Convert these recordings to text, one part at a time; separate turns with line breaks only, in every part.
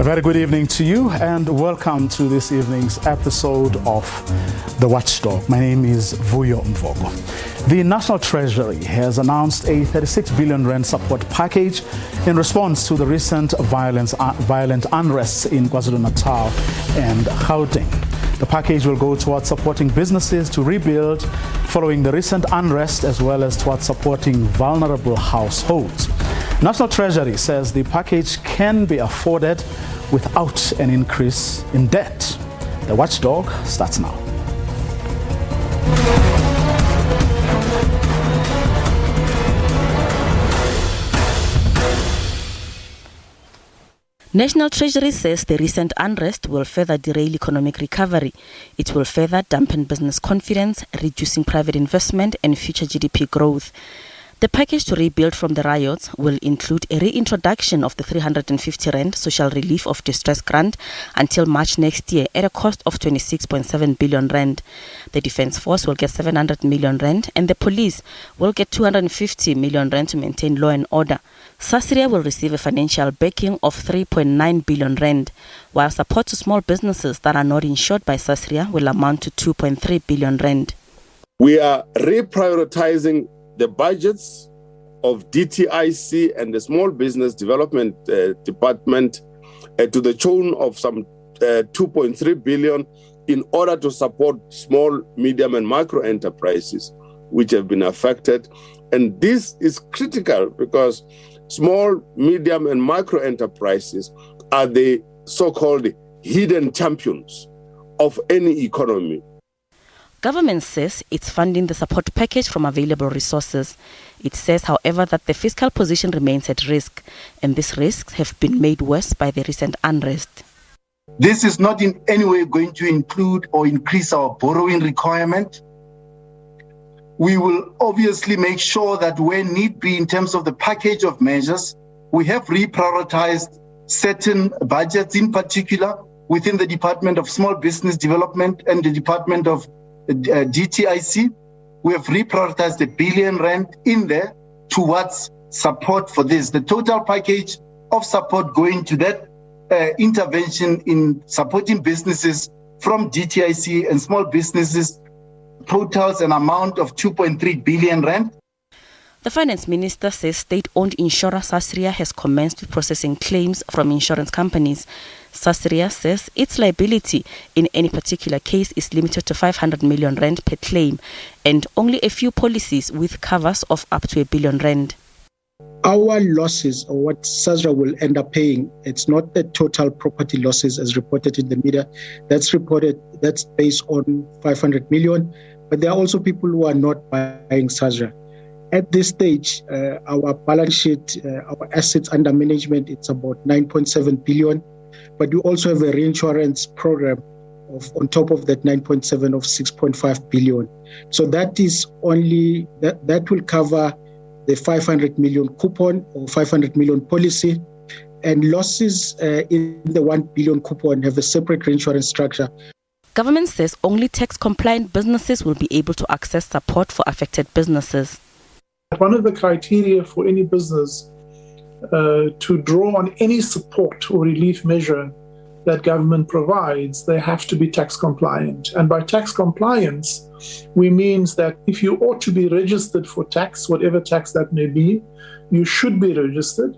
very good evening to you and welcome to this evening's episode of The Watchdog. My name is Vuyo Mvoko. The National Treasury has announced a 36 billion rand support package in response to the recent violent unrests in KwaZulu-Natal and Gauteng. The package will go towards supporting businesses to rebuild following the recent unrest, as well as towards supporting vulnerable households. National Treasury says the package can be afforded without an increase in debt. The Watchdog starts now.
National Treasury says the recent unrest will further derail economic recovery. It will further dampen business confidence, reducing private investment and future GDP growth. The package to rebuild from the riots will include a reintroduction of the 350 rand social relief of distress grant until March next year at a cost of 26.7 billion rand. The Defence Force will get 700 million rand and the police will get 250 million rand to maintain law and order. Sasria will receive a financial backing of 3.9 billion rand, while support to small businesses that are not insured by Sasria will amount to 2.3 billion rand.
We are reprioritizing the budgets of DTIC and the Small Business Development Department to the tune of some 2.3 billion in order to support small, medium and micro enterprises which have been affected. And this is critical because small, medium and micro enterprises are the so-called hidden champions of any economy.
Government says it's funding the support package from available resources. It says, however, that the fiscal position remains at risk, and these risks have been made worse by the recent unrest.
This is not in any way going to include or increase our borrowing requirement. We will obviously make sure that where need be in terms of the package of measures, we have reprioritized certain budgets, in particular within the Department of Small Business Development and the Department of DTIC. We have reprioritized R1 billion in there towards support for this. The total package of support going to that intervention in supporting businesses from DTIC and small businesses totals an amount of 2.3 billion rand.
The Finance Minister says state-owned insurer Sasria has commenced with processing claims from insurance companies. Sasria says its liability in any particular case is limited to 500 million rand per claim and only a few policies with covers of up to R1 billion.
Our losses, or what Sasria will end up paying, it's not the total property losses as reported in the media. That's based on 500 million, but there are also people who are not buying Sasria. At this stage, our balance sheet, our assets under management, it's about 9.7 billion. But we also have a reinsurance program on top of that 9.7 of 6.5 billion. So that is only, that will cover the 500 million coupon or 500 million policy. And losses in the 1 billion coupon have a separate reinsurance structure.
Government says only tax-compliant businesses will be able to access support for affected businesses.
One of the criteria for any business to draw on any support or relief measure that government provides, they have to be tax compliant. And by tax compliance, we means that if you ought to be registered for tax, whatever tax that may be, you should be registered.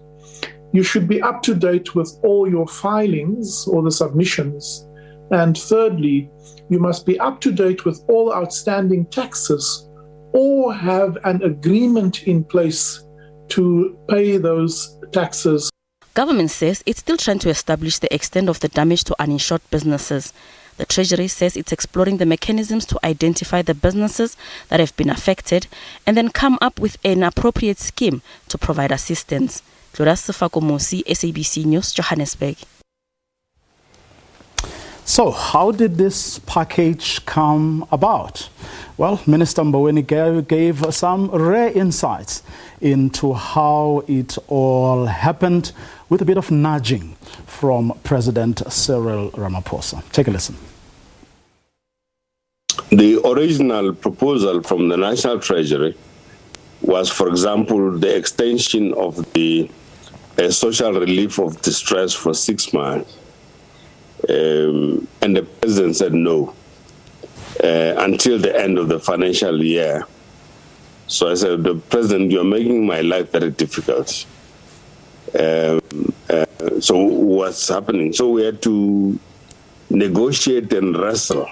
You should be up to date with all your filings or the submissions. And thirdly, you must be up to date with all outstanding taxes or have an agreement in place to pay those taxes.
Government says it's still trying to establish the extent of the damage to uninsured businesses. The Treasury says it's exploring the mechanisms to identify the businesses that have been affected and then come up with an appropriate scheme to provide assistance. SABC News, Johannesburg.
So, how did this package come about? Well, Minister Mboweni gave some rare insights into how it all happened with a bit of nudging from President Cyril Ramaphosa. Take a listen.
The original proposal from the National Treasury was, for example, the extension of the social relief of distress for 6 months. And the president said no until the end of the financial year. So I said, the president, you're making my life very difficult. So what's happening? So we had to negotiate and wrestle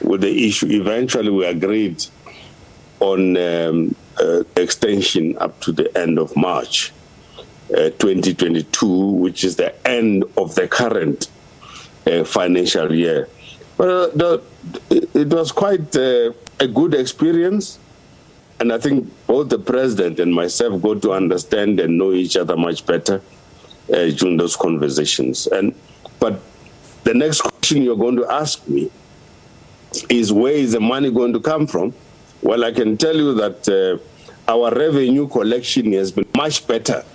with the issue. Eventually, we agreed on extension up to the end of March 2022, which is the end of the current financial year. But it was quite a good experience. And I think both the president and myself got to understand and know each other much better during those conversations. But the next question you're going to ask me is, where is the money going to come from? Well, I can tell you that our revenue collection has been much better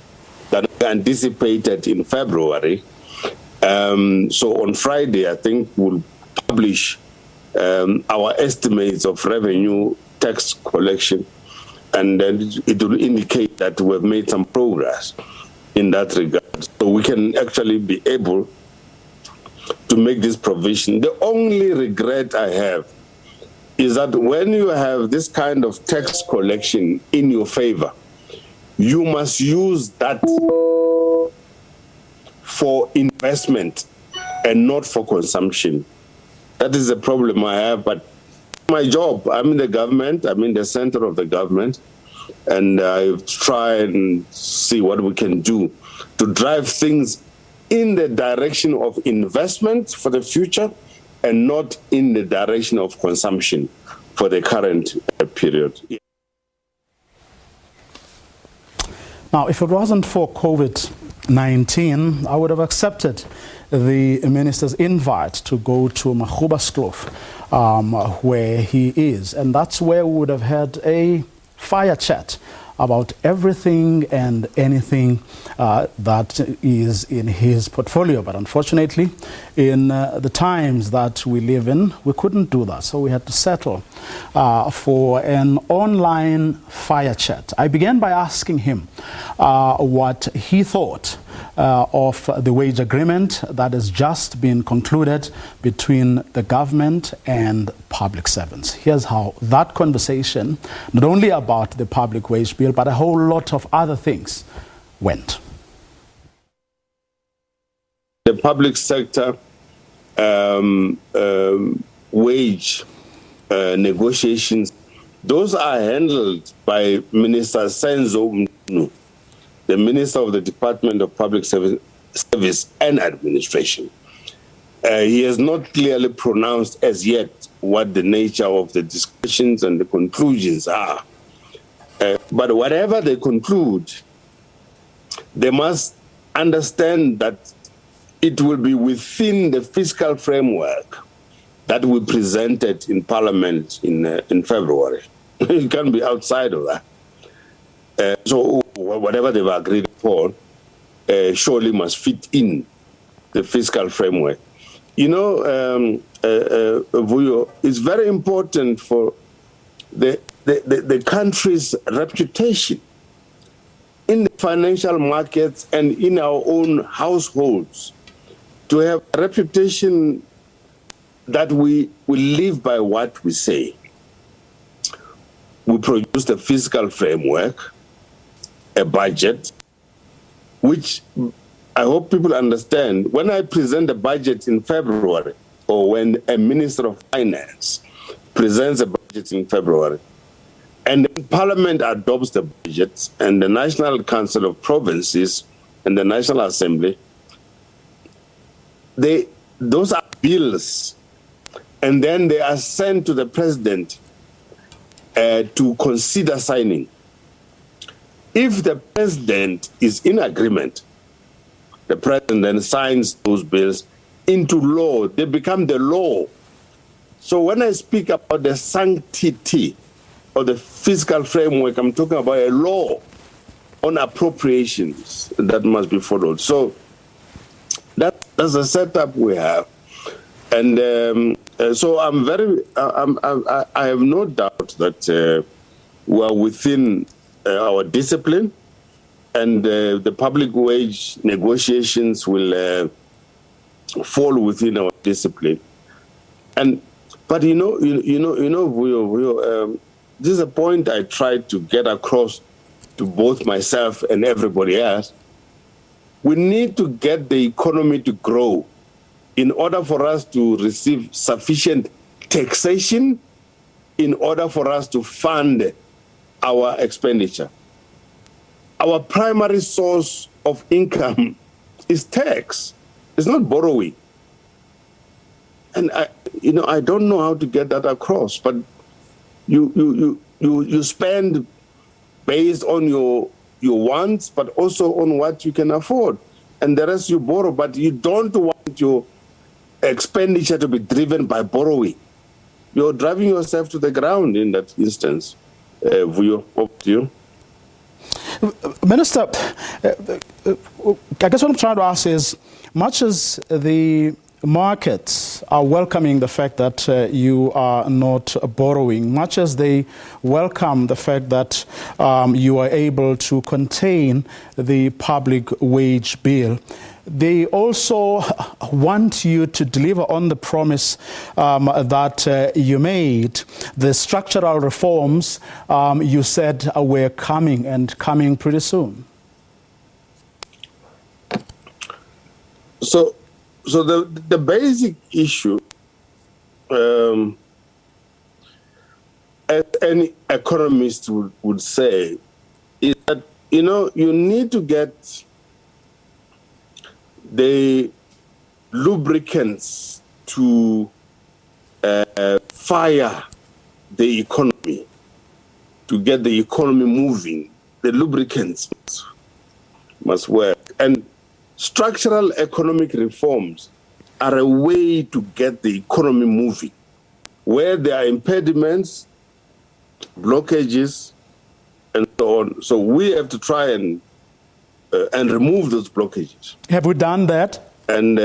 than anticipated in February. So on Friday, I think we'll publish our estimates of revenue tax collection, and then it will indicate that we've made some progress in that regard. So we can actually be able to make this provision. The only regret I have is that when you have this kind of tax collection in your favor, you must use that for investment and not for consumption. That is the problem I have, but my job, I'm in the government, I'm in the center of the government, and I try and see what we can do to drive things in the direction of investment for the future and not in the direction of consumption for the current period.
Now, if it wasn't for COVID-19, I would have accepted the minister's invite to go to Magubaskloof, where he is. And that's where we would have had a fire chat about everything and anything that is in his portfolio. But unfortunately, in the times that we live in, we couldn't do that. So we had to settle for an online fire chat. I began by asking him what he thought of the wage agreement that has just been concluded between the government and public servants. Here's how that conversation, not only about the public wage bill, but a whole lot of other things, went.
The public sector wage negotiations, those are handled by Minister Senzo Mnu, the Minister of the Department of Public Service and Administration. He has not clearly pronounced as yet what the nature of the discussions and the conclusions are. But whatever they conclude, they must understand that it will be within the fiscal framework that we presented in Parliament in February. It can't be outside of that. So whatever they've agreed upon surely must fit in the fiscal framework. You know, Vuyo, it's very important for the country's reputation in the financial markets and in our own households to have a reputation that we live by what we say. We produce the fiscal framework, a budget, which I hope people understand. When I present the budget in February, or when a Minister of Finance presents a budget in February, and then Parliament adopts the budget, and the National Council of Provinces and the National Assembly, those are bills, and then they are sent to the President to consider signing. If the President is in agreement, the President then signs those bills into law. They become the law. So when I speak about the sanctity of the fiscal framework, I'm talking about a law on appropriations that must be followed. So that's the setup we have. And so I have no doubt that we are within our discipline, and the public wage negotiations will fall within our discipline. But Vuyo, this is a point I tried to get across to both myself and everybody else. We need to get the economy to grow in order for us to receive sufficient taxation, in order for us to fund our expenditure. Our primary source of income is tax. It's not borrowing. And I don't know how to get that across, but you spend based on your wants, but also on what you can afford. And the rest you borrow, but you don't want your expenditure to be driven by borrowing. You're driving yourself to the ground in that instance. Vuyo, over to you.
Minister, I guess what I'm trying to ask is, much as the markets are welcoming the fact that you are not borrowing, much as they welcome the fact that you are able to contain the public wage bill, they also want you to deliver on the promise that you made. The structural reforms you said were coming and coming pretty soon.
So the basic issue, as any economist would say, is that, you need to get the lubricants to fire the economy, to get the economy moving. The lubricants must work. And structural economic reforms are a way to get the economy moving. Where there are impediments, blockages, and so on. So we have to try and remove those blockages.
Have we done that?
And,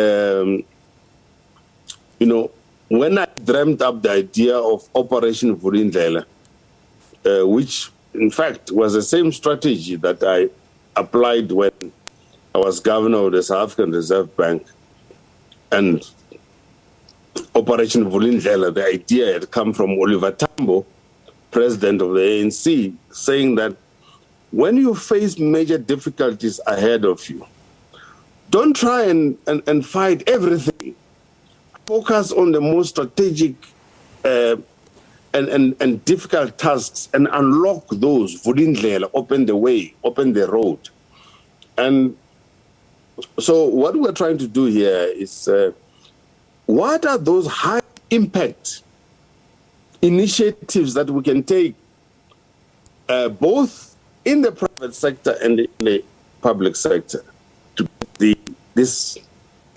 when I dreamt up the idea of Operation Vulindlela, which in fact was the same strategy that I applied when I was governor of the South African Reserve Bank, and Operation Vulindlela, the idea had come from Oliver Tambo, president of the ANC, saying that when you face major difficulties ahead of you, don't try and fight everything. Focus on the most strategic and difficult tasks and unlock those. Vulindlela, open the way, open the road. And so what we're trying to do here is, what are those high impact initiatives that we can take both in the private sector and in the public sector to get this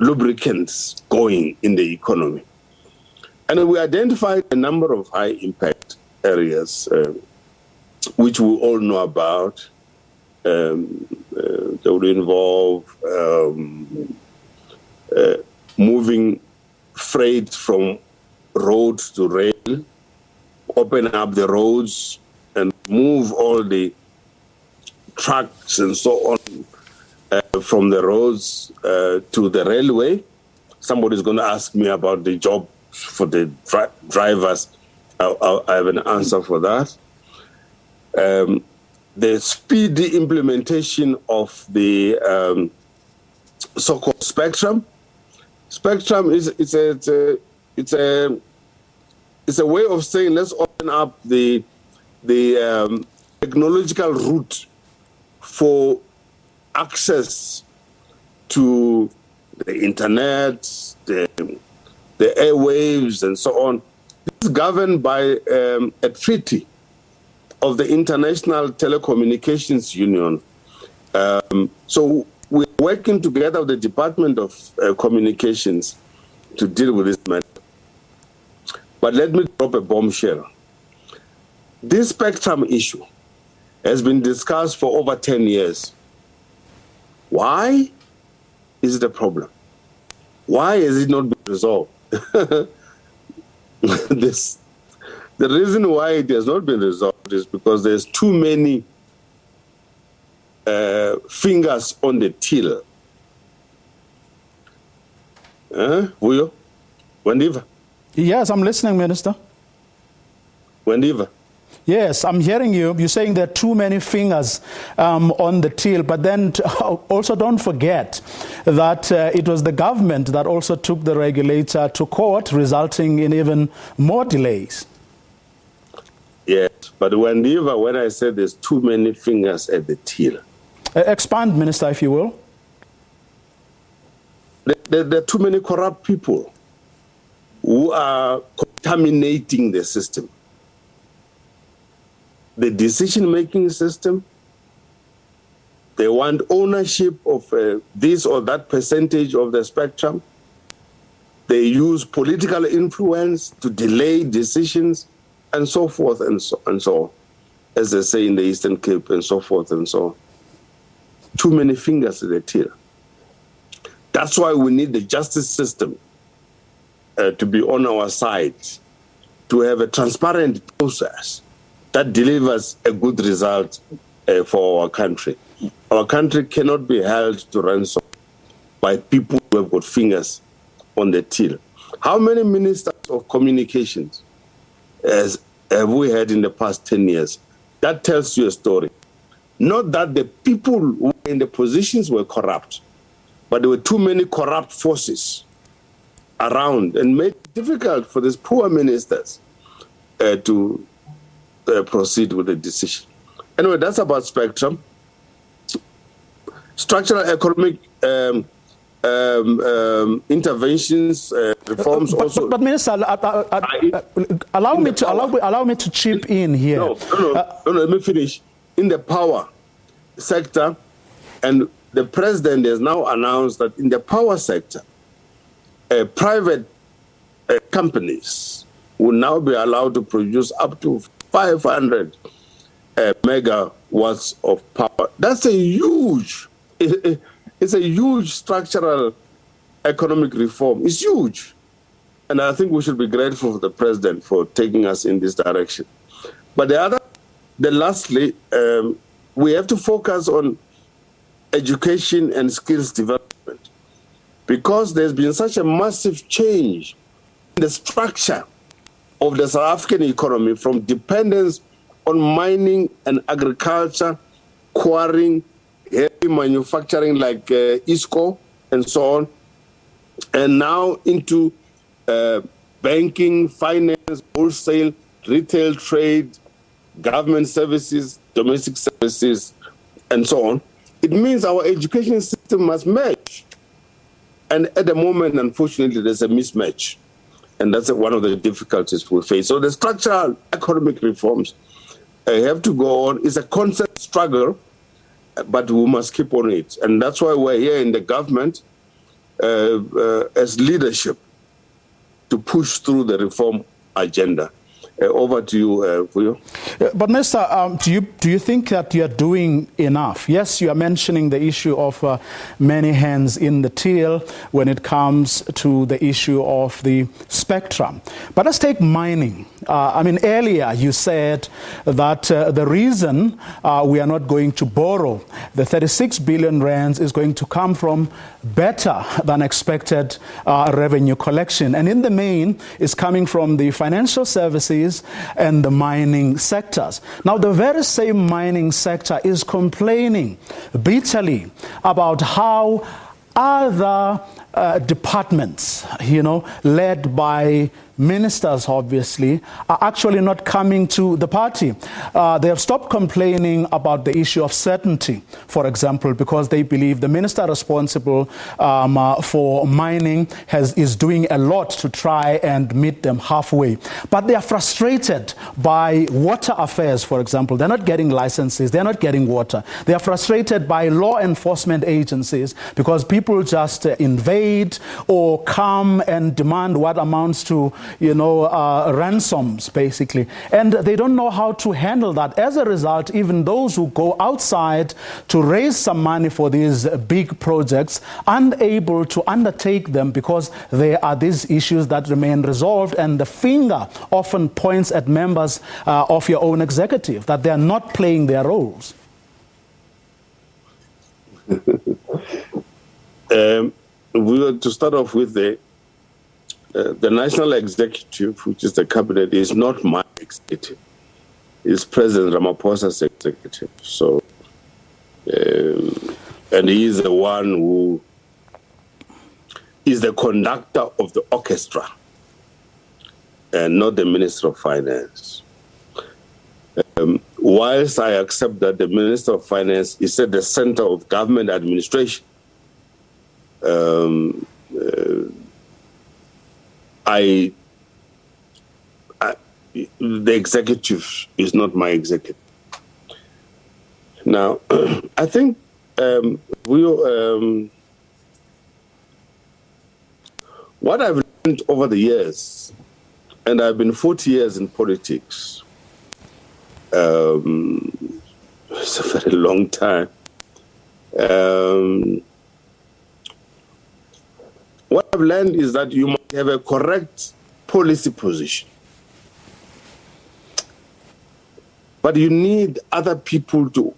lubricants going in the economy? And we identified a number of high impact areas which we all know about. That would involve moving freight from road to rail, open up the roads and move all the trucks and so on from the roads to the railway. Somebody's going to ask me about the job for the drivers. I have an answer for that. The speedy implementation of the so-called spectrum. Spectrum is a way of saying let's open up the technological route for access to the internet, the airwaves, and so on. This is governed by a treaty of the International Telecommunications Union. So we're working together with the Department of Communications to deal with this matter. But let me drop a bombshell. This spectrum issue has been discussed for over 10 years. Why is it a problem? Why has it not been resolved? The reason why it has not been resolved is because there's too many fingers on the till. Vuyo? Wendiva?
Yes, I'm listening, Minister.
Wendiva?
Yes, I'm hearing you. You're saying there are too many fingers on the till, but then also don't forget that it was the government that also took the regulator to court, resulting in even more delays.
Yes, but Wendiva, when I said there's too many fingers at the till.
Expand, Minister, if you will.
There are too many corrupt people who are contaminating the system. The decision-making system, they want ownership of this or that percentage of the spectrum. They use political influence to delay decisions and so forth and so on, as they say in the Eastern Cape and so forth and so on. Too many fingers at the till. That's why we need the justice system to be on our side, to have a transparent process that delivers a good result for our country. Our country cannot be held to ransom by people who have got fingers on the till. How many ministers of communications have we had in the past 10 years? That tells you a story. Not that the people who were in the positions were corrupt, but there were too many corrupt forces around and made it difficult for these poor ministers to proceed with the decision. Anyway, that's about spectrum. Structural economic interventions, reforms also.
But Minister, allow me to chip in here.
No, let me finish. In the power sector, and the president has now announced that in the power sector, private companies will now be allowed to produce up to 500 megawatts of power. That's a huge, it's a huge structural economic reform. It's huge. And I think we should be grateful for the president for taking us in this direction. But lastly, we have to focus on education and skills development, because there's been such a massive change in the structure of the South African economy, from dependence on mining and agriculture, quarrying, heavy manufacturing like ISCO and so on, and now into banking, finance, wholesale, retail trade, government services, domestic services, and so on. It means our education system must match. And at the moment, unfortunately, there's a mismatch. And that's one of the difficulties we face. So the structural economic reforms have to go on. It's a constant struggle, but we must keep on it. And that's why we're here in the government as leadership to push through the reform agenda. Over to you, Vuyo.
But Minister, do you think that you are doing enough? Yes, you are mentioning the issue of many hands in the till when it comes to the issue of the spectrum. But let's take mining. Earlier you said that the reason we are not going to borrow the 36 billion rands is going to come from better than expected revenue collection. And in the main, is coming from the financial services and the mining sectors. Now, the very same mining sector is complaining bitterly about how other departments, led by ministers, obviously, are actually not coming to the party. They have stopped complaining about the issue of certainty, for example, because they believe the minister responsible for mining is doing a lot to try and meet them halfway. But they are frustrated by water affairs, for example. They're not getting licenses. They're not getting water. They are frustrated by law enforcement agencies because people just invade or come and demand what amounts to ransoms, basically. And they don't know how to handle that. As a result, even those who go outside to raise some money for these big projects, unable to undertake them because there are these issues that remain resolved, and the finger often points at members of your own executive, that they are not playing their roles.
we were to start off with the National Executive, which is the cabinet, is not my executive. It's President Ramaphosa's executive. So, and he is the one who is the conductor of the orchestra, and not the Minister of Finance. Whilst I accept that the Minister of Finance is at the center of government administration, the executive is not my executive. Now, I think what I've learned over the years, and I've been 40 years in politics, it's a very long time. What I've learned is that you must have a correct policy position. But you need other people to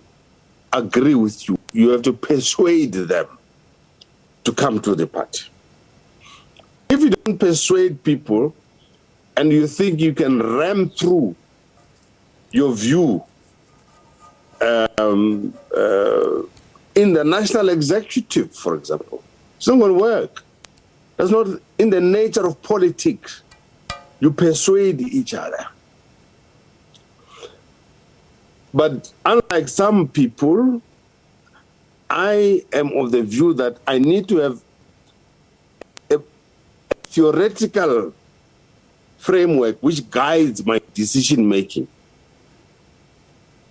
agree with you. You have to persuade them to come to the party. If you don't persuade people and you think you can ram through your view in the national executive, for example, it's not going to work. That's not in the nature of politics. You persuade each other. But unlike some people, I am of the view that I need to have a theoretical framework which guides my decision-making.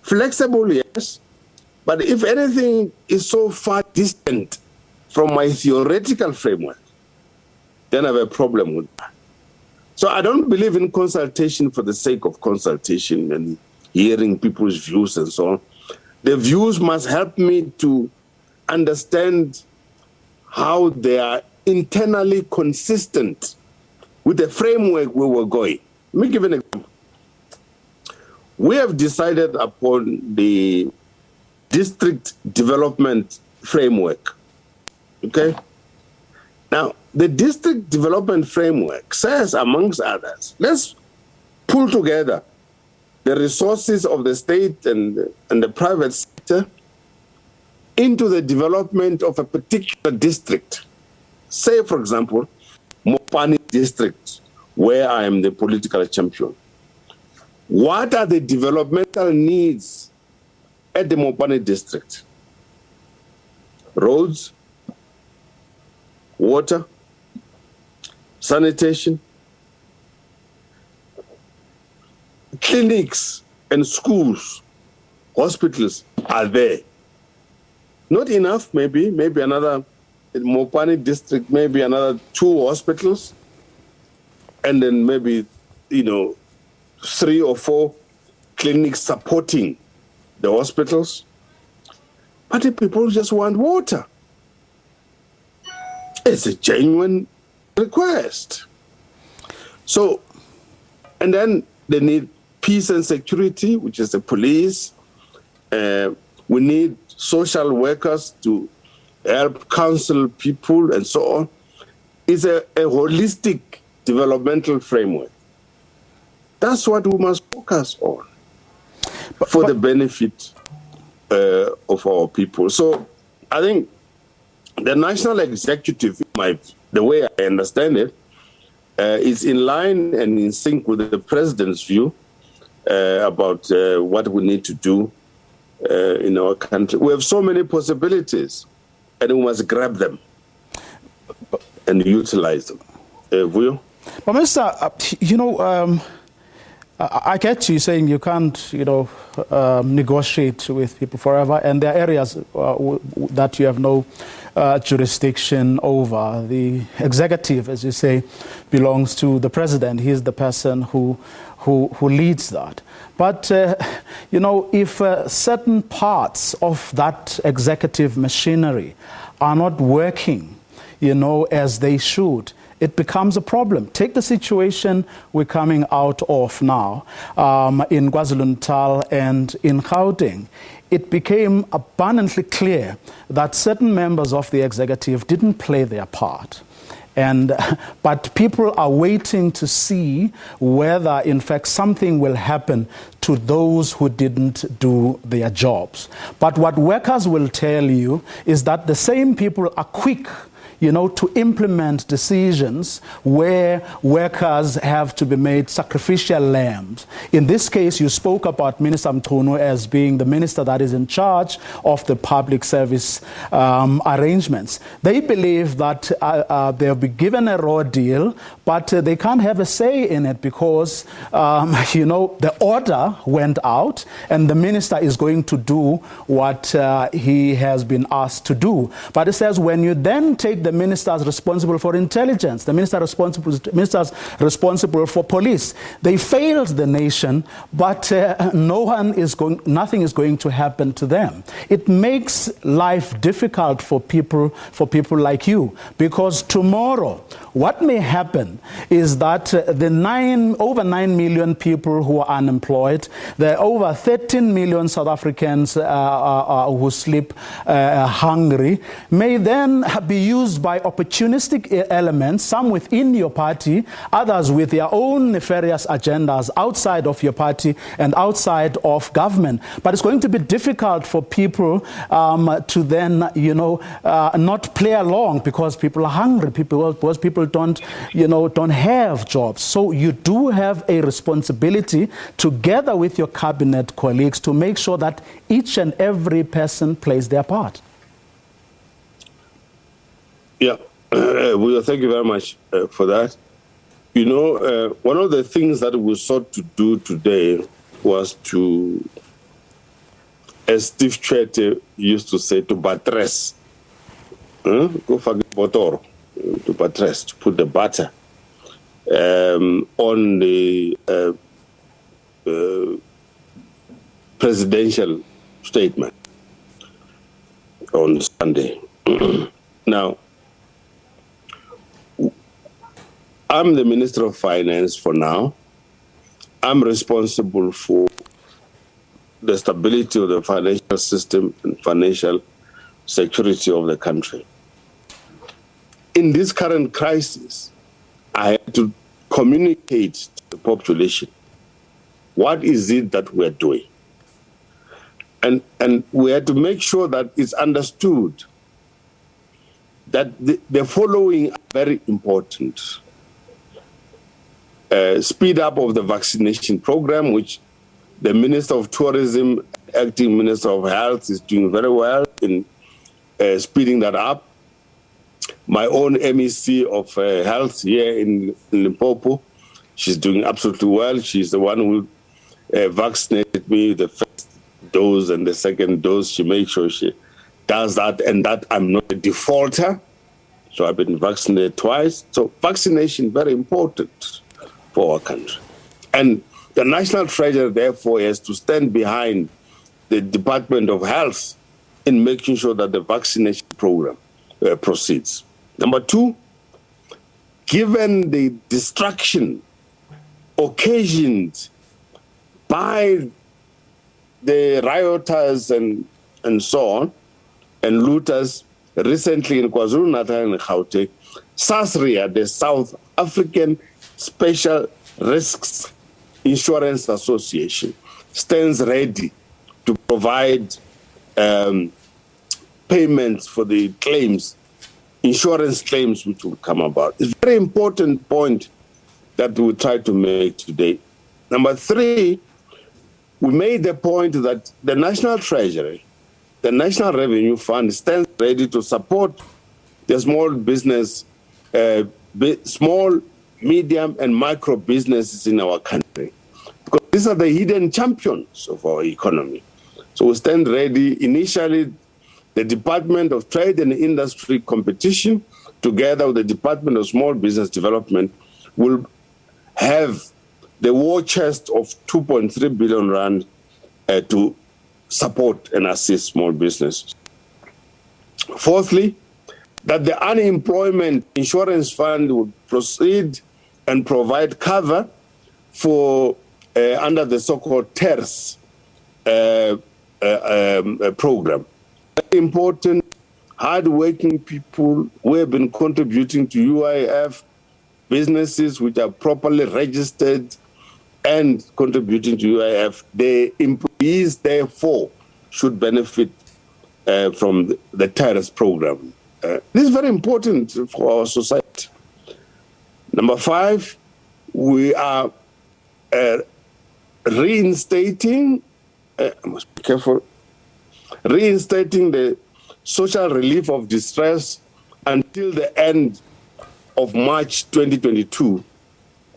Flexible, yes, but if anything is so far distant from my theoretical framework, then I have a problem with that. So I don't believe in consultation for the sake of consultation and hearing people's views and so on. The views must help me to understand how they are internally consistent with the framework we were going. Let me give an example. We have decided upon the district development framework, okay? Now, the district development framework says, amongst others, let's pull together the resources of the state and the private sector into the development of a particular district. Say, for example, Mopani district, where I am the political champion. What are the developmental needs at the Mopani district? Roads, water, sanitation, clinics and schools, hospitals are there. Not enough, maybe another, in Mopani district, maybe another 2 hospitals, and then maybe, 3 or 4 clinics supporting the hospitals. But the people just want water. It's a genuine request. So, and then they need peace and security, which is the police. We need social workers to help counsel people and so on. It's a holistic developmental framework. That's what we must focus on for the benefit of our people. So I think the national executive, the way I understand it, is in line and in sync with the president's view about what we need to do in our country. We have so many possibilities, and we must grab them and utilize them. Vuyo?
But Minister, I get you saying you can't, negotiate with people forever, and there are areas that you have no jurisdiction over. The executive, as you say, belongs to the president. He's the person who leads that. But, if certain parts of that executive machinery are not working, as they should, it becomes a problem. Take the situation we're coming out of now in KwaZulu-Natal and in Gauteng. It became abundantly clear that certain members of the executive didn't play their part. But people are waiting to see whether, in fact, something will happen to those who didn't do their jobs. But what workers will tell you is that the same people are quick, to implement decisions where workers have to be made sacrificial lambs. In this case, you spoke about Minister Mchunu as being the minister that is in charge of the public service arrangements. They believe that they'll be given a raw deal, but they can't have a say in it because, the order went out and the minister is going to do what he has been asked to do. But it says when you then take the ministers responsible for intelligence, the ministers responsible for police. They failed the nation, but nothing is going to happen to them. It makes life difficult for people like you, because tomorrow, what may happen is that the over 9 million people who are unemployed, there are over 13 million South Africans who sleep hungry, may then be used by opportunistic elements, some within your party, others with their own nefarious agendas outside of your party and outside of government. But it's going to be difficult for people to then, not play along because people are hungry, because people don't have jobs. So you do have a responsibility together with your cabinet colleagues to make sure that each and every person plays their part.
Yeah, thank you very much for that. One of the things that we sought to do today was to, as Steve Chete used to say, to buttress. Go for botoro, to buttress, to put the butter on the presidential statement on Sunday. Now, I'm the Minister of Finance for now. I'm responsible for the stability of the financial system and financial security of the country. In this current crisis, I had to communicate to the population what is it that we're doing. And we had to make sure that it's understood that the following are very important. Speed up of the vaccination program, which the Minister of Tourism, Acting Minister of Health is doing very well in speeding that up. My own MEC of Health here in Limpopo, she's doing absolutely well. She's the one who vaccinated me with the first dose and the second dose. She makes sure she does that, and that I'm not a defaulter. So I've been vaccinated twice. So vaccination, very important for our country. And the National Treasury, therefore, has to stand behind the Department of Health in making sure that the vaccination program proceeds. Number two, given the destruction occasioned by the rioters and so on, and looters recently in KwaZulu-Natal and Gauteng, SASRIA, the South African Special Risks Insurance Association, stands ready to provide payments for the claims, insurance claims which will come about. It's a very important point that we try to make today. Number three, we made the point that the National Treasury, the National Revenue Fund, stands ready to support the small business, small, medium, and micro businesses in our country, because these are the hidden champions of our economy. So we stand ready. Initially, the Department of Trade and Industry Competition, together with the Department of Small Business Development, will have the war chest of 2.3 billion rand to support and assist small businesses. Fourthly, that the Unemployment Insurance Fund would proceed and provide cover for under the so-called TERS program. Very important, hard-working people who have been contributing to UIF, businesses which are properly registered and contributing to UIF, the employees therefore should benefit from the TERS program. This is very important for our society. Number 5, we are reinstating, I must be careful, reinstating the social relief of distress until the end of March 2022.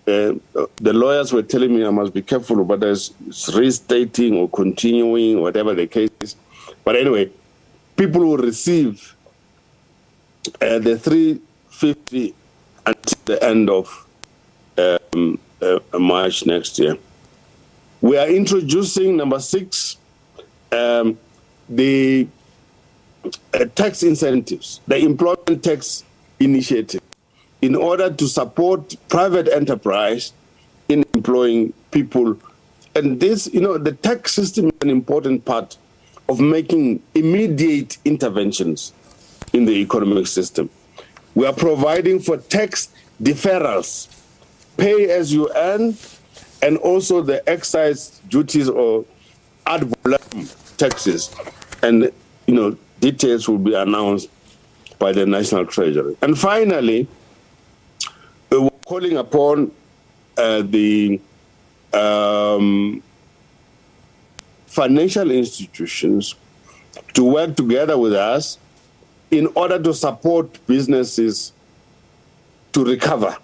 The lawyers were telling me I must be careful about this restating or continuing, whatever the case is. But anyway, people will receive the 350 until the end of March next year. We are introducing, number 6, the tax incentives, the employment tax initiative, in order to support private enterprise in employing people. And this, the tax system is an important part of making immediate interventions in the economic system. We are providing for tax deferrals, pay as you earn, and also the excise duties or ad valorem taxes. And, details will be announced by the National Treasury. And finally, we're calling upon the financial institutions to work together with us in order to support businesses to recover,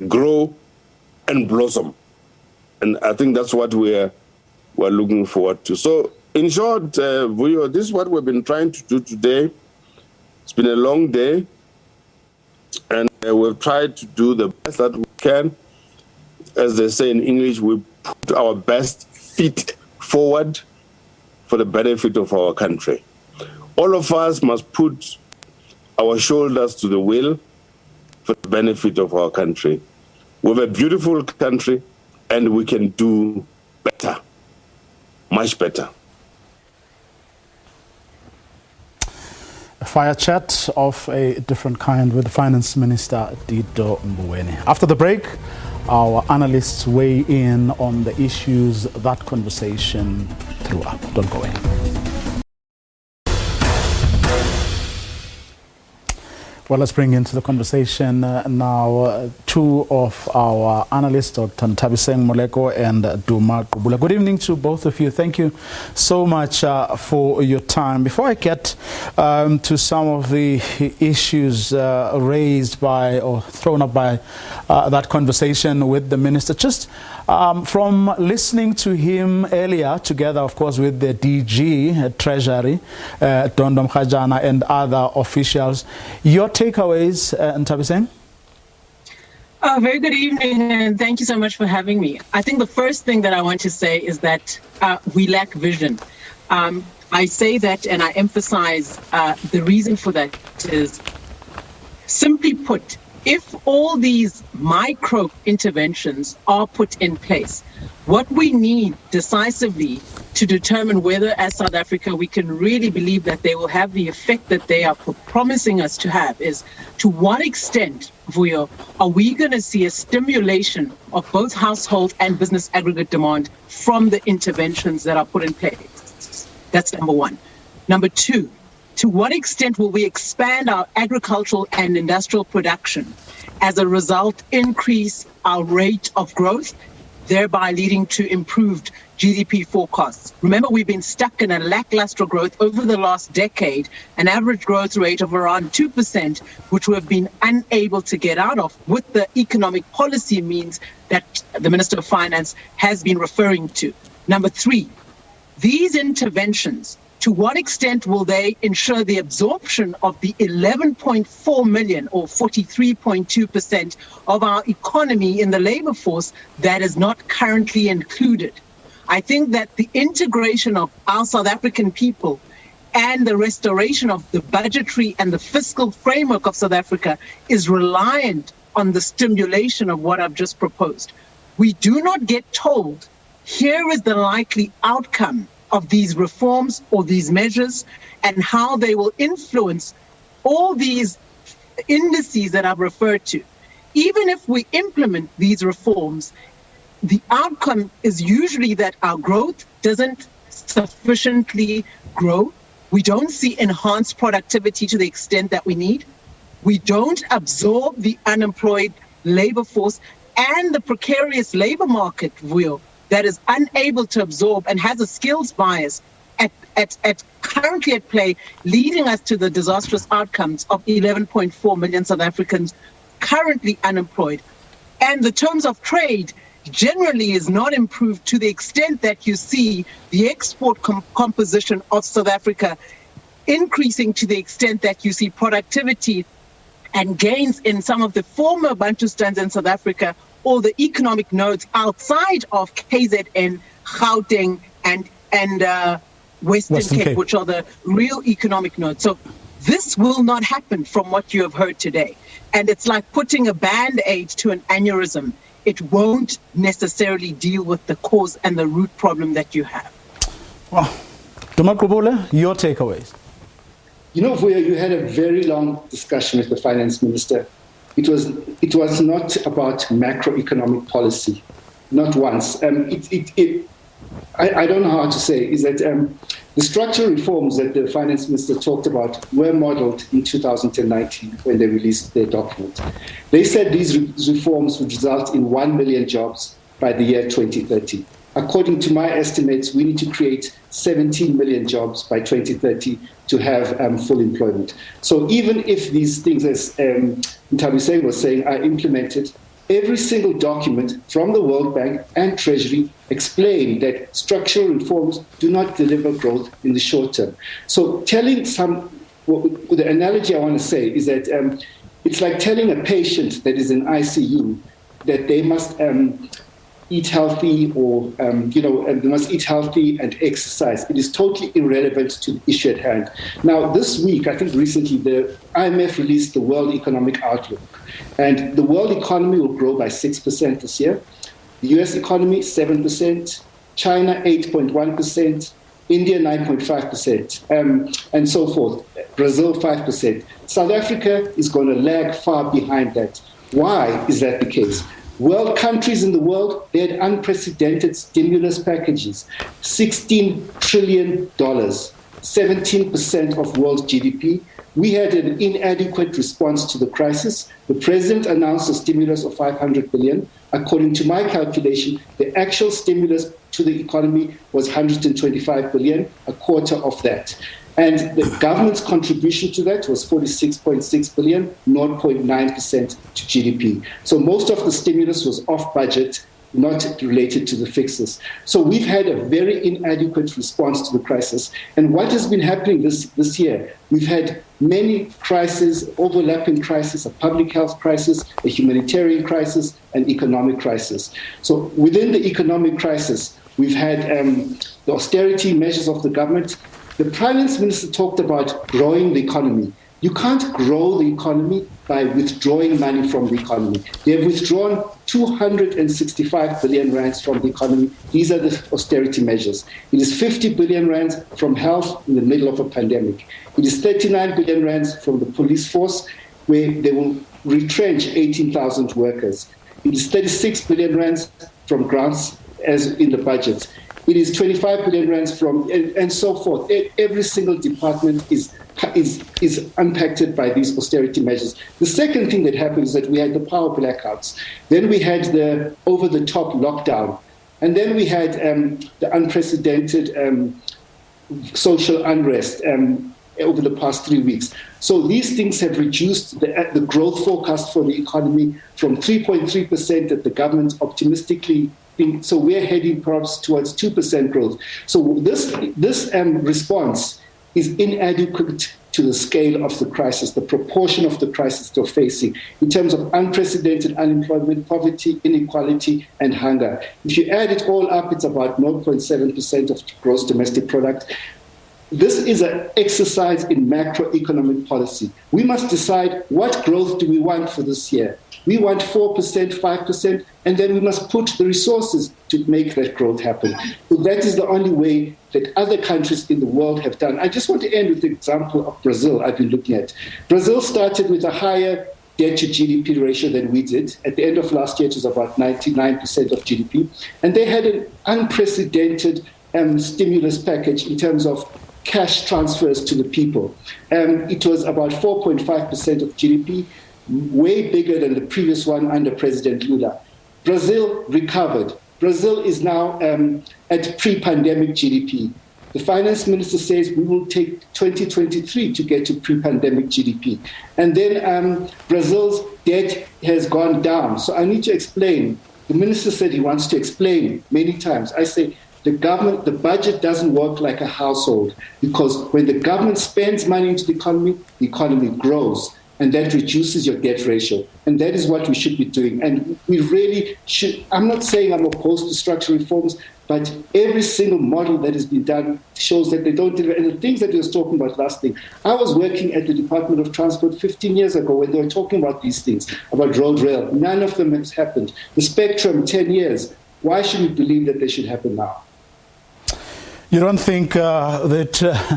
grow, and blossom. And I think that's what we're looking forward to. So, in short, Vuyo, this is what we've been trying to do today. It's been a long day, and we've tried to do the best that we can. As they say in English, we put our best feet forward for the benefit of our country. All of us must put our shoulders to the wheel for the benefit of our country. We have a beautiful country, and we can do better, much better.
A fire chat of a different kind with Finance Minister Dido Mboweni. After the break, our analysts weigh in on the issues that conversation threw up. Don't go away. Well, let's bring into the conversation now two of our analysts, Dr. Ntabiseng Moleko and Duma Kubula. Good evening to both of you. Thank you so much for your time. Before I get to some of the issues raised by or thrown up by that conversation with the minister, just from listening to him earlier, together, of course, with the DG, Treasury, Dondom Khajana, and other officials, your takeaways, Ntabiseng?
Very good evening, and thank you so much for having me. I think the first thing that I want to say is that we lack vision. I say that, and I emphasize the reason for that is, simply put, if all these micro interventions are put in place, what we need decisively to determine whether, as South Africa, we can really believe that they will have the effect that they are promising us to have is, to what extent, Vuyo, are we going to see a stimulation of both household and business aggregate demand from the interventions that are put in place? That's number one. Number two, to what extent will we expand our agricultural and industrial production, as a result increase our rate of growth, thereby leading to improved GDP forecasts? Remember, we've been stuck in a lackluster growth over the last decade, an average growth rate of around 2%, which we have been unable to get out of with the economic policy means that the Minister of Finance has been referring to. Number three, these interventions, to what extent will they ensure the absorption of the 11.4 million or 43.2% of our economy in the labor force that is not currently included? I think that the integration of our South African people and the restoration of the budgetary and the fiscal framework of South Africa is reliant on the stimulation of what I've just proposed. We do not get told, here is the likely outcome of these reforms or these measures and how they will influence all these indices that I've referred to. Even if we implement these reforms, the outcome is usually that our growth doesn't sufficiently grow. We don't see enhanced productivity to the extent that we need. We don't absorb the unemployed labor force and the precarious labor market, that is unable to absorb and has a skills bias currently at play, leading us to the disastrous outcomes of 11.4 million South Africans currently unemployed. And the terms of trade generally is not improved to the extent that you see the export composition of South Africa increasing to the extent that you see productivity and gains in some of the former Bantustans in South Africa or the economic nodes outside of KZN, Gauteng, and Western Cape, which are the real economic nodes. So this will not happen from what you have heard today. And it's like putting a Band-Aid to an aneurysm. It won't necessarily deal with the cause and the root problem that you have.
Well, Dumakubule, your takeaways.
You know, Vuyo, you had a very long discussion with the finance minister. It was not about macroeconomic policy, not once. I don't know how to say, is that the structural reforms that the finance minister talked about were modeled in 2019 when they released their document. They said these reforms would result in 1 million jobs by the year 2030. According to my estimates, we need to create 17 million jobs by 2030 to have full employment. So even if these things, as Ntabiseng was saying, are implemented, every single document from the World Bank and Treasury explain that structural reforms do not deliver growth in the short term. So the analogy I want to say is that it's like telling a patient that is in ICU that they must eat healthy or, they must eat healthy and exercise. It is totally irrelevant to the issue at hand. Now, this week, I think recently, the IMF released the World Economic Outlook. And the world economy will grow by 6% this year. The US economy, 7%. China, 8.1%. India, 9.5%. And so forth. Brazil, 5%. South Africa is going to lag far behind that. Why is that the case? World countries in the world, they had unprecedented stimulus packages, $16 trillion, 17% of world GDP. We had an inadequate response to the crisis. The president announced a stimulus of 500 billion. According to my calculation, the actual stimulus to the economy was 125 billion, a quarter of that. And the government's contribution to that was 46.6 billion, 0.9% to GDP. So most of the stimulus was off budget, not related to the fixes. So we've had a very inadequate response to the crisis. And what has been happening this year? We've had many crises, overlapping crises, a public health crisis, a humanitarian crisis, an economic crisis. So within the economic crisis, we've had the austerity measures of the government. The finance minister talked about growing the economy. You can't grow the economy by withdrawing money from the economy. They have withdrawn 265 billion rands from the economy. These are the austerity measures. It is 50 billion rands from health in the middle of a pandemic. It is 39 billion rands from the police force, where they will retrench 18,000 workers. It is 36 billion rands from grants as in the budget. It is 25 billion rands from, and so forth. Every single department is impacted by these austerity measures. The second thing that happened is that we had the power blackouts. Then we had the over-the-top lockdown. And then we had the unprecedented social unrest over the past 3 weeks. So these things have reduced the growth forecast for the economy from 3.3% that the government optimistically think. So we're heading perhaps towards 2% growth. So this response is inadequate to the scale of the crisis, the proportion of the crisis they're facing in terms of unprecedented unemployment, poverty, inequality, and hunger. If you add it all up, it's about 0.7% of gross domestic product. this is an exercise in macroeconomic policy. We must decide what growth do we want for this year. We want 4%, 5%, and then we must put the resources to make that growth happen. So that is the only way that other countries in the world have done. I just want to end with the example of Brazil I've been looking at. Brazil started with a higher debt to GDP ratio than we did. At the end of last year, it was about 99% of GDP. And they had an unprecedented stimulus package in terms of cash transfers to the people. It was about 4.5% of GDP, way bigger than the previous one under President Lula. Brazil recovered. Brazil is now at pre-pandemic GDP. The finance minister says we will take 2023 to get to pre-pandemic GDP. And then Brazil's debt has gone down. So I need to explain. The minister said he wants to explain many times. I say the budget doesn't work like a household, because when the government spends money into the economy grows. And that reduces your debt ratio. And that is what we should be doing. And we really should. I'm not saying I'm opposed to structural reforms, but every single model that has been done shows that they don't deliver. And the things that we were talking about last thing, I was working at the Department of Transport 15 years ago when they were talking about these things, about road rail. None of them has happened. The Spectrum, 10 years. Why should we believe that they should happen now?
You don't think that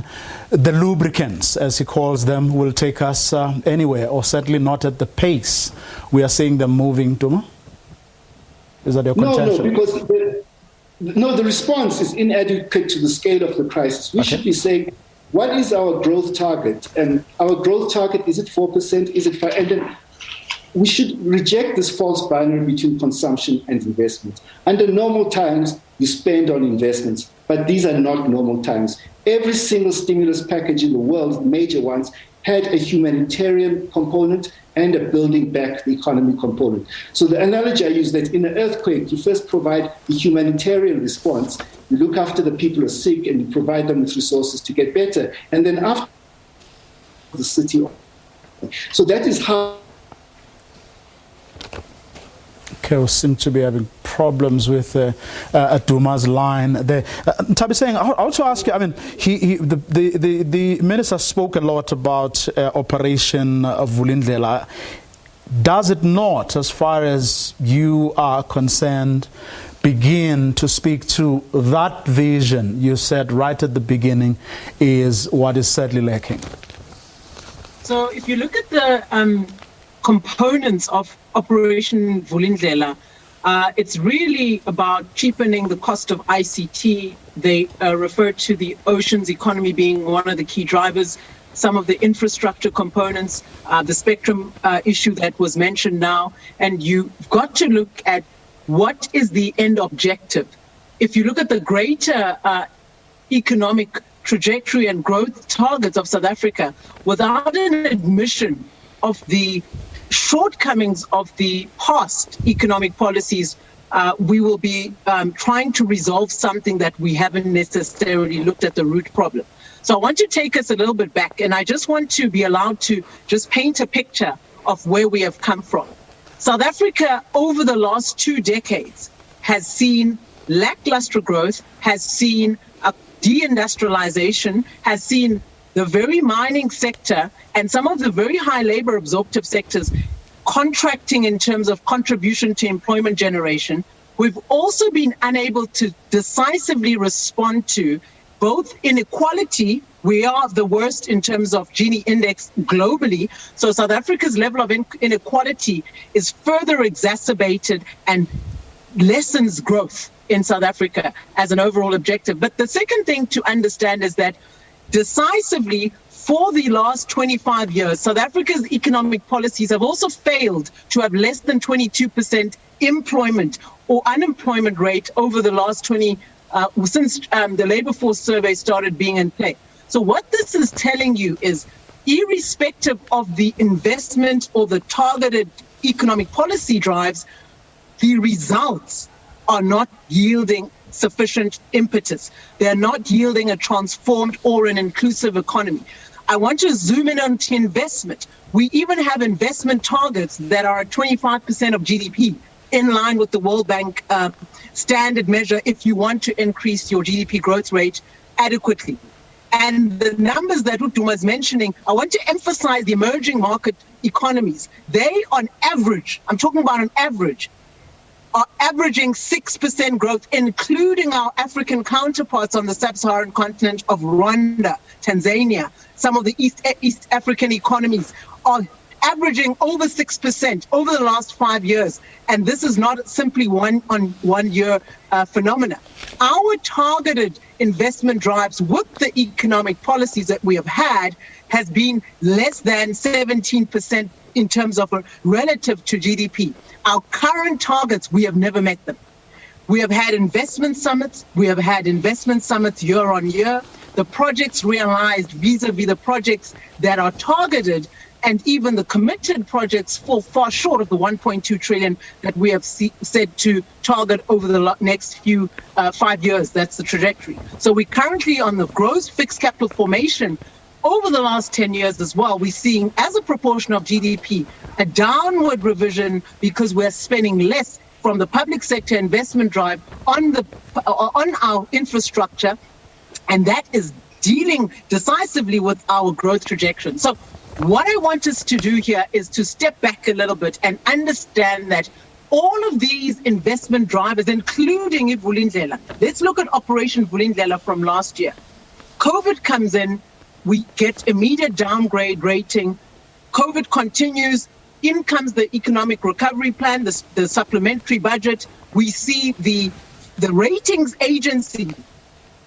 the lubricants, as he calls them, will take us anywhere, or certainly not at the pace we are seeing them moving, Duma? Is that your contention?
No, because the response is inadequate to the scale of the crisis. We should be saying, what is our growth target? And our growth target, is it 4%? Is it 5%? And then we should reject this false binary between consumption and investment. Under normal times, you spend on investments, but these are not normal times. Every single stimulus package in the world, major ones, had a humanitarian component and a building back the economy component. So the analogy I use that in an earthquake, you first provide the humanitarian response, you look after the people who are sick, and you provide them with resources to get better. And then after the city. So that is how.
Okay, we seem to be having problems with Duma's line there. Tabi saying, I also ask you, I mean, the minister spoke a lot about Operation Vulindlela. Does it not, as far as you are concerned, begin to speak to that vision you said right at the beginning is what is sadly lacking?
So if you look at the components of Operation Vulindlela, it's really about cheapening the cost of ICT. They refer to the oceans economy being one of the key drivers, some of the infrastructure components, the spectrum issue that was mentioned now. And you've got to look at what is the end objective. If you look at the greater economic trajectory and growth targets of South Africa, without an admission of the shortcomings of the past economic policies, we will be trying to resolve something that we haven't necessarily looked at the root problem. So I want to take us a little bit back, and I just want to be allowed to just paint a picture of where we have come from. South Africa, over the last 2 decades, has seen lackluster growth, has seen a deindustrialization, has seen the very mining sector and some of the very high labor absorptive sectors contracting in terms of contribution to employment generation. We've also been unable to decisively respond to both inequality. We are the worst in terms of Gini index globally. So South Africa's level of inequality is further exacerbated and lessens growth in South Africa as an overall objective. But the second thing to understand is that decisively, for the last 25 years, South Africa's economic policies have also failed to have less than 22% employment or unemployment rate over the last since the labor force survey started being in play. So what this is telling you is, irrespective of the investment or the targeted economic policy drives, the results are not yielding sufficient impetus. They're not yielding a transformed or an inclusive economy. I want to zoom in on investment. We even have investment targets that are at 25% of GDP, in line with the World Bank standard measure if you want to increase your GDP growth rate adequately. And the numbers that Duma is mentioning, I want to emphasize the emerging market economies. They, on average, I'm talking about on average, are averaging 6% growth, including our African counterparts on the sub-Saharan continent of Rwanda, Tanzania. Some of the East African economies are averaging over 6% over the last 5 years. And this is not simply one year phenomena. Our targeted investment drives with the economic policies that we have had has been less than 17% in terms of relative to GDP. Our current targets, we have never met them. We have had investment summits. We have had investment summits year on year. The projects realized vis-a-vis the projects that are targeted, and even the committed projects fall far short of the 1.2 trillion that we have said to target over the next 5 years. That's the trajectory. So we're currently on the gross fixed capital formation. Over the last 10 years as well, we're seeing, as a proportion of GDP, a downward revision because we're spending less from the public sector investment drive on our infrastructure, and that is dealing decisively with our growth trajectory. So what I want us to do here is to step back a little bit and understand that all of these investment drivers, including Vulindlela, let's look at Operation Vulindlela from last year. COVID comes in, we get immediate downgrade rating. COVID continues. In comes the economic recovery plan, the supplementary budget. We see the ratings agency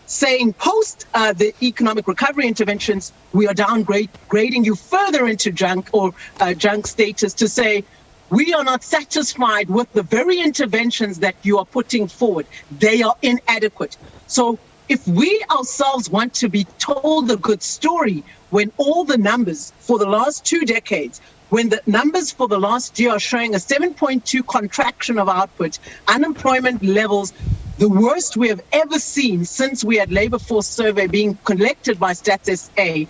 saying post the economic recovery interventions, we are downgrading you further into junk or junk status to say, we are not satisfied with the very interventions that you are putting forward. They are inadequate. So if we ourselves want to be told the good story, when all the numbers for the last 2 decades, when the numbers for the last year are showing a 7.2 contraction of output, unemployment levels, the worst we have ever seen since we had labor force survey being collected by Stats SA,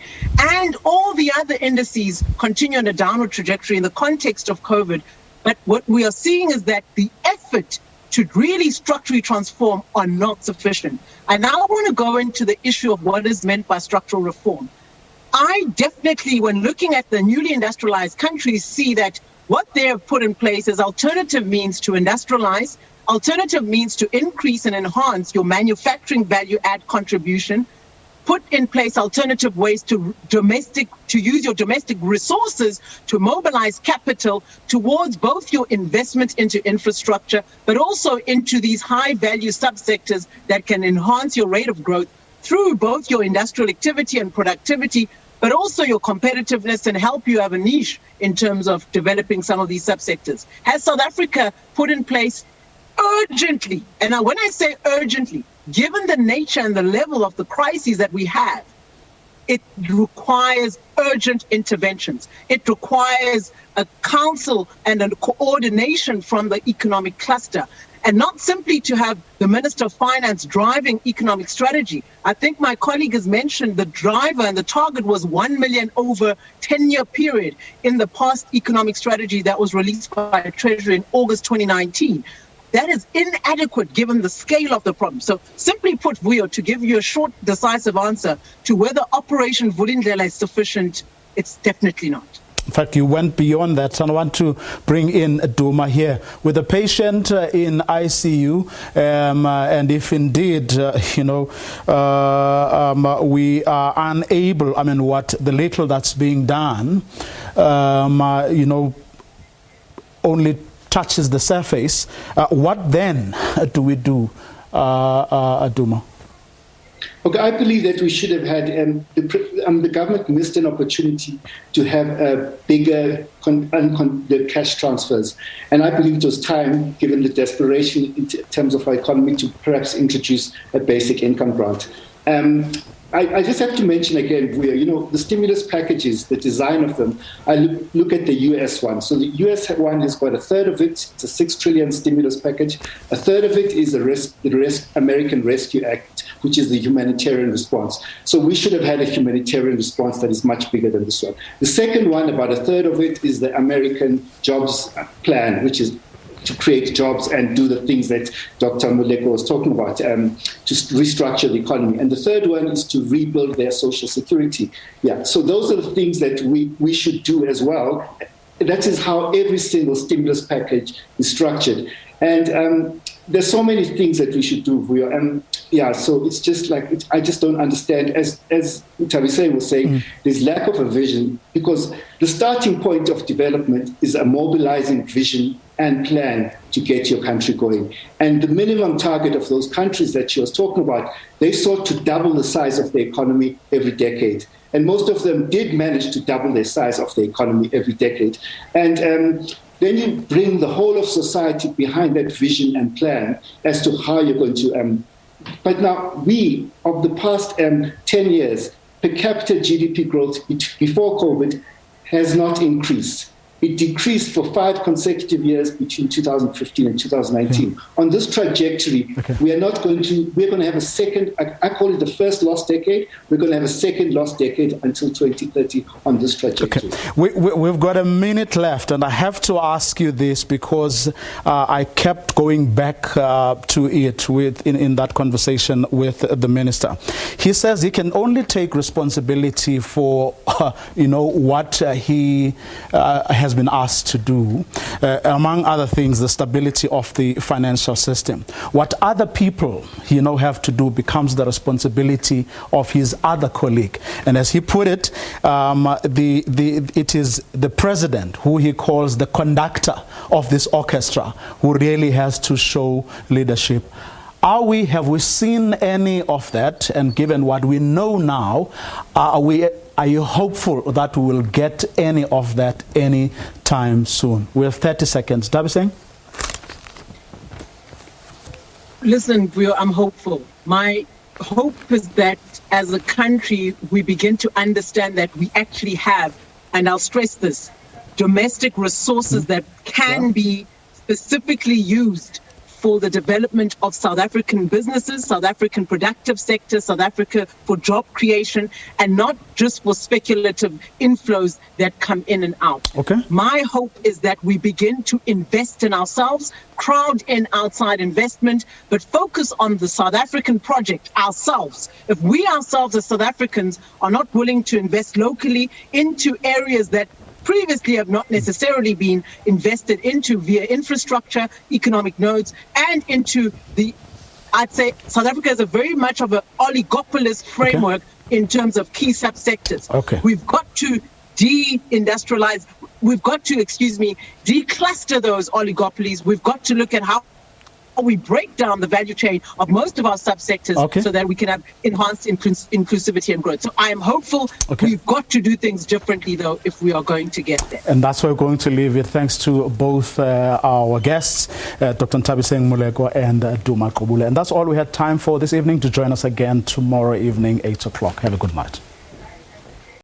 and all the other indices continue on a downward trajectory in the context of COVID. But what we are seeing is that the effort to really structurally transform are not sufficient. And now I want to go into the issue of what is meant by structural reform. I definitely, when looking at the newly industrialized countries, see that what they have put in place is alternative means to industrialize, alternative means to increase and enhance your manufacturing value add contribution, put in place alternative ways to use your domestic resources to mobilize capital towards both your investment into infrastructure, but also into these high value subsectors that can enhance your rate of growth through both your industrial activity and productivity, but also your competitiveness and help you have a niche in terms of developing some of these subsectors. Has South Africa put in place urgently, and now when I say urgently, given the nature and the level of the crises that we have, it requires urgent interventions. It requires a council and a coordination from the economic cluster, and not simply to have the Minister of Finance driving economic strategy. I think my colleague has mentioned the driver and the target was 1 million over 10-year period in the past economic strategy that was released by Treasury in August 2019. That is inadequate given the scale of the problem. So simply put, Vuyo, to give you a short, decisive answer to whether Operation Vulindlela is sufficient, it's definitely not.
In fact, you went beyond that, and I want to bring in Duma here. With a patient in ICU, and if indeed, we are unable, what the little that's being done, only touches the surface, what then do we do, Duma?
Okay, I believe that we should have had, the government missed an opportunity to have a bigger the cash transfers. And I believe it was time, given the desperation in terms of our economy, to perhaps introduce a basic income grant. I just have to mention again, the stimulus packages, the design of them, I look at the US one. So the US one has got a third of it, it's a 6 trillion stimulus package. A third of it is the American Rescue Act, which is the humanitarian response. So we should have had a humanitarian response that is much bigger than this one. The second one, about a third of it, is the American Jobs Plan, which is to create jobs and do the things that Dr. Moleko was talking about, to restructure the economy. And the third one is to rebuild their social security. Yeah, so those are the things that we should do as well. That is how every single stimulus package is structured. And there's so many things that we should do, Vuyo. And yeah, so it's just like, I just don't understand. As Tabise was saying, there's lack of a vision, because the starting point of development is a mobilizing vision and plan to get your country going. And the minimum target of those countries that she was talking about, they sought to double the size of the economy every decade. And most of them did manage to double their size of the economy every decade. And then you bring the whole of society behind that vision and plan as to how you're going to... but now we, of the past 10 years, per capita GDP growth before COVID has not increased. It decreased for 5 consecutive years between 2015 and 2019. On this trajectory, we're going to have a second, I call it the first lost decade. We're going to have a second lost decade until 2030 on this trajectory.
We've got a minute left, and I have to ask you this because I kept going back to it in that conversation with the minister. He says he can only take responsibility for, what he has been asked to do, among other things, the stability of the financial system. What other people, have to do becomes the responsibility of his other colleague. And as he put it, it is the president, who he calls the conductor of this orchestra, who really has to show leadership. Have we seen any of that? And given what we know now, are you hopeful that we will get any of that any time soon? We have 30 seconds. Dabiseng?
Listen, I'm hopeful. My hope is that as a country, we begin to understand that we actually have, and I'll stress this, domestic resources that can be specifically used for the development of South African businesses, South African productive sector, South Africa for job creation, and not just for speculative inflows that come in and out. My hope is that we begin to invest in ourselves, crowd in outside investment, but focus on the South African project ourselves. If we ourselves as South Africans are not willing to invest locally into areas that previously have not necessarily been invested into via infrastructure, economic nodes, and into I'd say South Africa is a very much of an oligopolist framework in terms of key subsectors. We've got to deindustrialize, we've got to, decluster those oligopolies. We've got to look at how we break down the value chain of most of our subsectors so that we can have enhanced inclusivity and growth. So I am hopeful. We've got to do things differently, though, if we are going to get there.
And that's where we're going to leave it. Thanks to both our guests, Dr. Tabiseng Moleko and Duma Qubule. And that's all we had time for this evening. To join us again tomorrow evening, 8 o'clock. Have a good night.